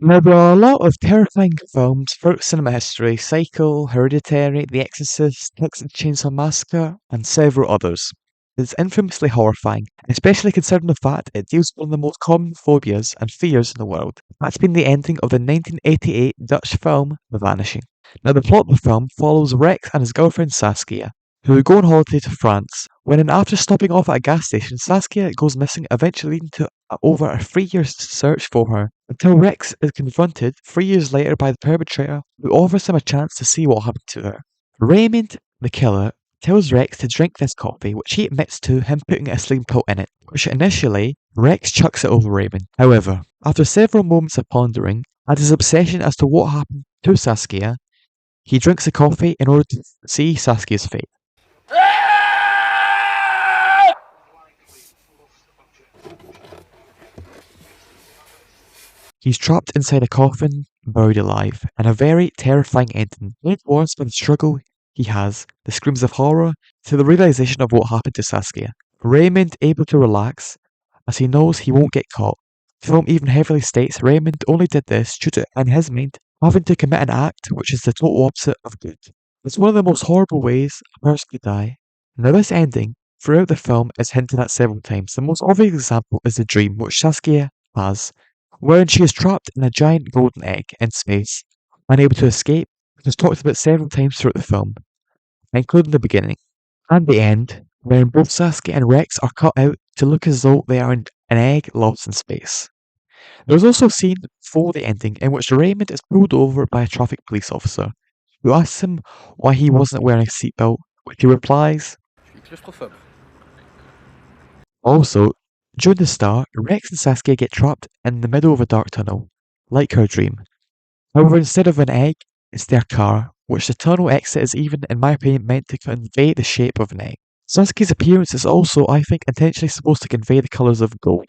Now, there are a lot of terrifying films throughout cinema history: Psycho, Hereditary, The Exorcist, Texas Chainsaw Massacre, and several others. It's infamously horrifying, especially considering the fact it deals with one of the most common phobias and fears in the world. That's been the ending of the 1988 Dutch film The Vanishing. Now, the plot of the film follows Rex and his girlfriend Saskia, who go on holiday to France. When after stopping off at a gas station, Saskia goes missing, eventually leading to over a 3 year search for her, until Rex is confronted 3 years later by the perpetrator, who offers him a chance to see what happened to her. Raymond, the killer, tells Rex to drink this coffee, which he admits to him putting a sleeping pill in it, which initially Rex chucks it over Raymond. However, after several moments of pondering and his obsession as to what happened to Saskia, he drinks the coffee in order to see Saskia's fate. He's trapped inside a coffin, buried alive, and a very terrifying ending, made worse by the struggle he has, the screams of horror, to the realization of what happened to Saskia. Raymond able to relax, as he knows he won't get caught. The film even heavily states Raymond only did this due to, in his mind, having to commit an act which is the total opposite of good. It's one of the most horrible ways a person could die. Now, this ending, throughout the film, is hinted at several times. The most obvious example is the dream which Saskia has, wherein she is trapped in a giant golden egg in space, unable to escape, which is talked about several times throughout the film, including the beginning and the end, wherein both Saskia and Rex are cut out to look as though they are an egg lost in space. There is also a scene before the ending in which Raymond is pulled over by a traffic police officer, who asks him why he wasn't wearing a seatbelt, which he replies, Claustrophobe. also, during the start, Rex and Saskia get trapped in the middle of a dark tunnel, like her dream. However, instead of an egg, it's their car, which the tunnel exit is even, in my opinion, meant to convey the shape of an egg. Saskia's appearance is also, I think, intentionally supposed to convey the colours of gold,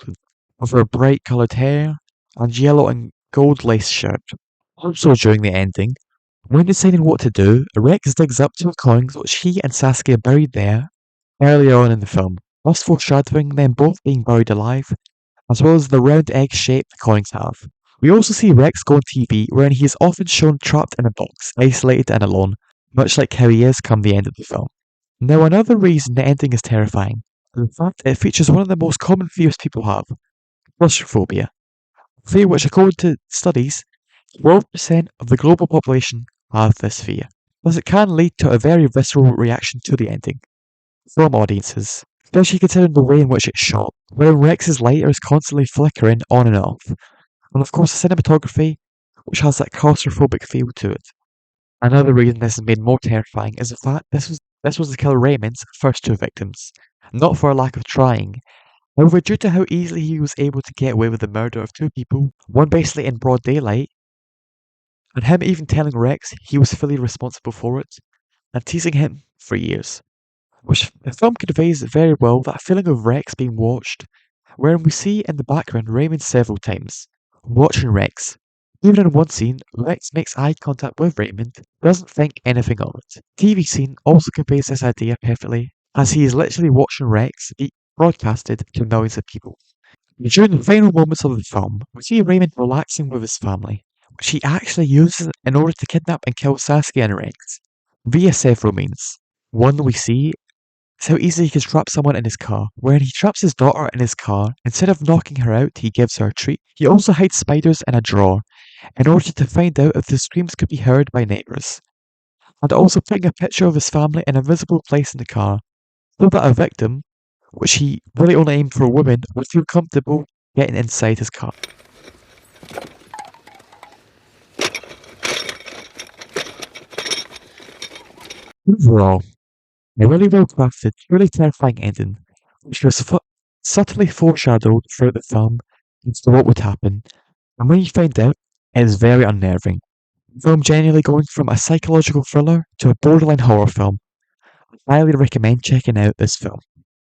with her bright coloured hair and yellow and gold lace shirt. Also, during the ending, when deciding what to do, Rex digs up two coins which he and Saskia buried there earlier on in the film, thus foreshadowing them both being buried alive, as well as the round egg shape the coins have. We also see Rex go on TV, wherein he is often shown trapped in a box, isolated and alone, much like how he is come the end of the film. Now, another reason the ending is terrifying is the fact it features one of the most common fears people have: claustrophobia. A fear which, according to studies, 12% of the global population have this fear. Thus, it can lead to a very visceral reaction to the ending from audiences, especially considering the way in which it's shot, where Rex's lighter is constantly flickering on and off, and of course the cinematography, which has that claustrophobic feel to it. Another reason this is made more terrifying is the fact this was the killer Raymond's first two victims, not for a lack of trying. However, due to how easily he was able to get away with the murder of two people, one basically in broad daylight, and him even telling Rex he was fully responsible for it, and teasing him for years. Which the film conveys very well that feeling of Rex being watched, wherein we see in the background Raymond several times, watching Rex. Even in one scene, Rex makes eye contact with Raymond, doesn't think anything of it. TV scene also conveys this idea perfectly, as he is literally watching Rex be broadcasted to millions of people. During the final moments of the film, we see Raymond relaxing with his family, which he actually uses in order to kidnap and kill Saskia and Rex, via several means. One we see is how easily he can trap someone in his car, wherein he traps his daughter in his car. Instead of knocking her out, he gives her a treat. He also hides spiders in a drawer, in order to find out if the screams could be heard by neighbours, and also putting a picture of his family in a visible place in the car, so that a victim, which he really only aimed for a woman, would feel comfortable getting inside his car. Overall, a really well crafted, truly terrifying ending, which was subtly foreshadowed throughout the film as to what would happen, and when you find out, it is very unnerving. The film genuinely going from a psychological thriller to a borderline horror film. I highly recommend checking out this film.